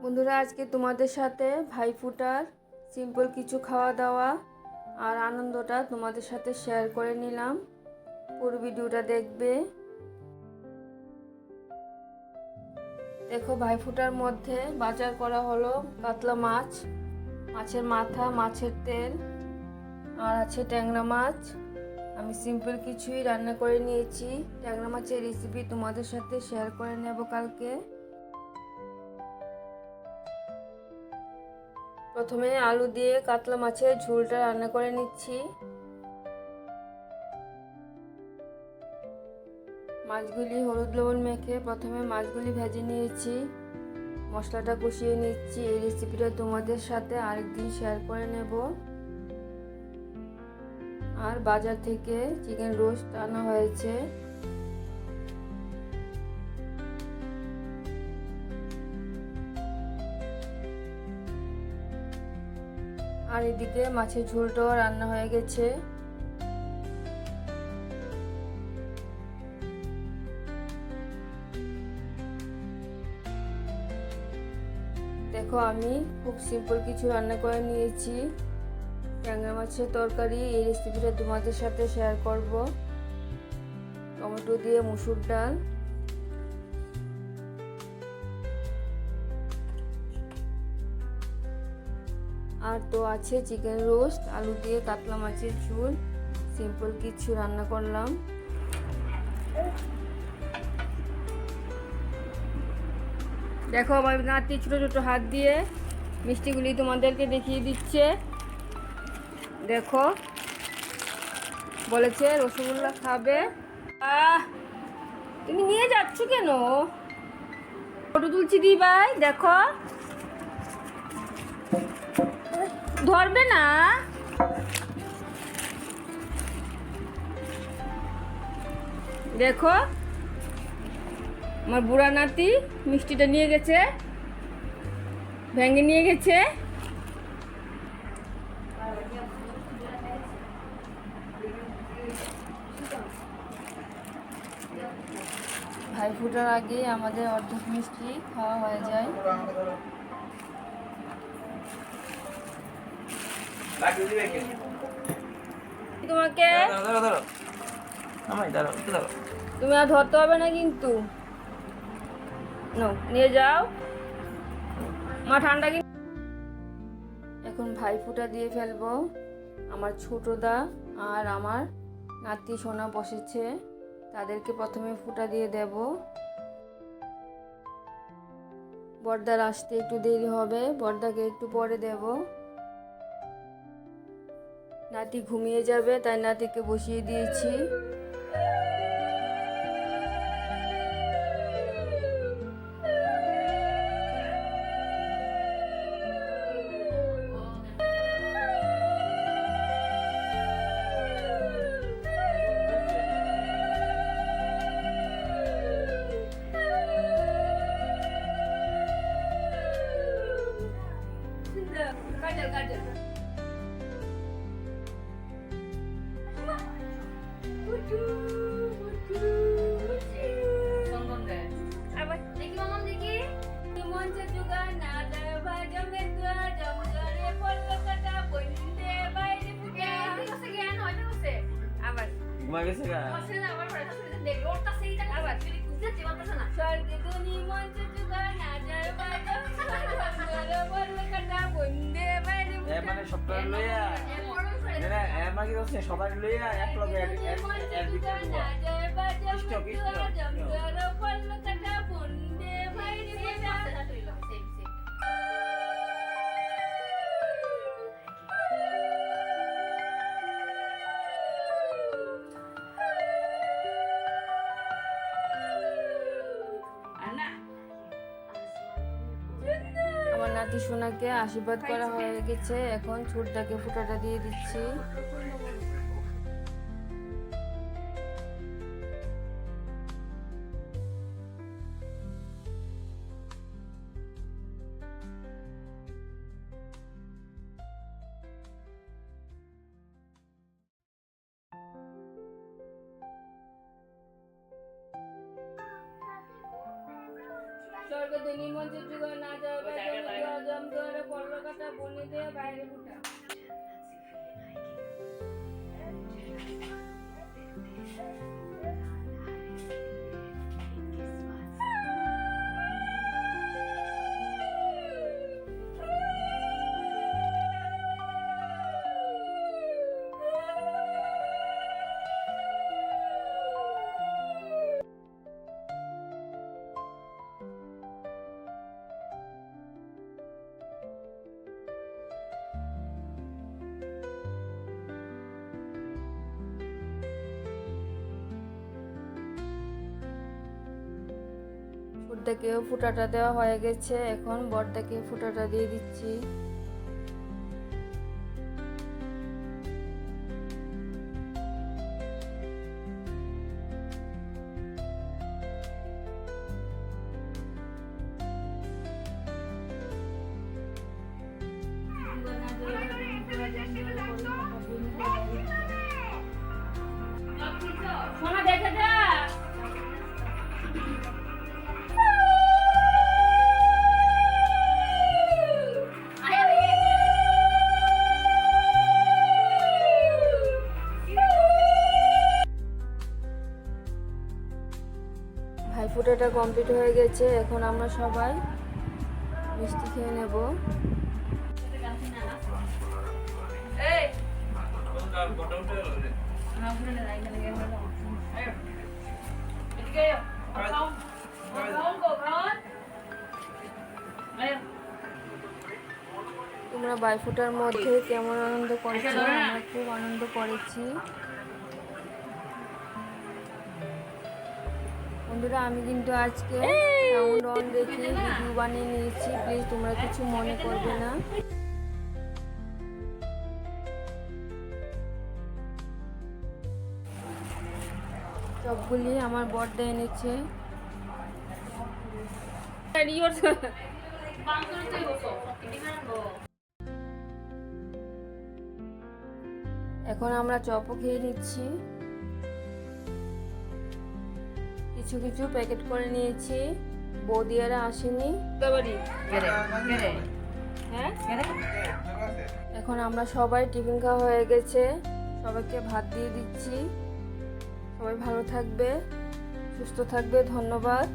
বন্ধুরা, আজকে তোমাদের সাথে ভাইফোঁটার সিম্পল কিছু খাওয়া দাওয়া আর আনন্দটা তোমাদের সাথে শেয়ার করে নিলাম। পুরো ভিডিওটা দেখবে। দেখো, ভাইফোঁটার মধ্যে বাজার করা হলো কাতলা মাছ, মাছের মাথা, মাছের তেল আর আছে ট্যাংরা মাছ। আমি সিম্পল কিছুই রান্না করে নিয়েছি। ট্যাংরা মাছের রেসিপি তোমাদের সাথে শেয়ার করে নেব কালকে। প্রথমে আলু দিয়ে কাতলা মাছের ঝোলটা রান্না করে নিচ্ছি। মাছগুলি হলুদ লবণ মেখে প্রথমে মাছগুলি ভেজে নিয়েছি, মশলাটা কষিয়ে নিচ্ছি। এই রেসিপিটা তোমাদের সাথে আরেকদিন শেয়ার করে নেব। আর বাজার থেকে চিকেন রোস্ট আনা হয়েছে। আর এদিকে মাছের ঝোলটাও রান্না হয়ে গেছে। দেখো, আমি খুব সিম্পল কিছু রান্না করে নিয়েছি, ট্যাংরা মাছের তরকারি। এই রেসিপিটা তোমাদের সাথে শেয়ার করব। টমেটো দিয়ে মুসুর ডাল, আর তো আছে চিকেন রোস্ট, আলু দিয়ে কাতলা মাছের ঝোল। সিম্পল কিছু রান্না করলাম। দেখো, আমার নাতি ছোটো ছোটো হাত দিয়ে মিষ্টিগুলি তোমাদেরকে দেখিয়ে দিচ্ছে। দেখো, বলেছে রসগোল্লা খাবে। তুমি নিয়ে যাচ্ছ কেন? ফটো তুলছি দি ভাই। দেখো, ধরবে না। দেখো, আমার বুড়া নাতি মিষ্টিটা নিয়ে গেছে, ভেঙে নিয়ে গেছে। ভাইফোঁটার আগে আমাদের অর্ধেক মিষ্টি খাওয়া হয়ে যায়। তোমাকে তুমি আর ধরতে হবে না কিন্তু। নিয়ে যাও, মা ঠান্ডা। এখন ভাইফোঁটা দিয়ে ফেলবো। আমার ছোটদা আর আমার নাতি সোনা বসেছে, তাদেরকে প্রথমে ফোঁটা দিয়ে দেব। বড়দার আসতে একটু দেরি হবে, বড়দাকে একটু পরে দেব। নাতি ঘুমিয়ে যাবে, তাই নাতিকে বসিয়ে দিয়েছি। মানে সপ্তাহ লইয়া এমা কি হচ্ছে সবাই লইয়া এক লগে এর ভিতরে কৃষ্ণ কৃষ্ণ আমার নাতি সোনাকে আশীর্বাদ করা হয়ে গেছে। এখন ছোটদাকে ফোঁটাটা দিয়ে দিচ্ছি। স্বর্গধনী মঞ্চের যুগ না যাওয়া বনিদের বাইরে ফুটা। ছোটদাকেও ফুটাটা দেওয়া হয়ে গেছে, এখন বড়দাকে ফুটাটা দিয়ে দিচ্ছি। সোনা দেখে যা। ভাইফোঁটাটা কমপ্লিট হয়ে গেছে, এখন আমরা সবাই মিষ্টি খেয়ে নেব। তোমরা ভাইফোঁটার মধ্যে কেমন আনন্দ করেছো? আমরা খুব আনন্দ করেছি। বন্ধুরা, আমি কিন্তু আজকে সাউন্ড অন রেখে ভিডিও বানিয়ে নিয়েছি, প্লিজ তোমরা কিছু মনে করবে না। সবগুলি আমার বড়দা এনেছে। এখন আমরা চপও খেয়ে নিচ্ছি। কিছু কিছু প্যাকেট করে নিয়েছি, বৌদিয়ারা আসেনি। হ্যাঁ, এখন আমরা সবাই টিফিন খাওয়া হয়ে গেছে, সবাইকে ভাত দিয়ে দিচ্ছি। সবাই ভালো থাকবে, সুস্থ থাকবে, ধন্যবাদ।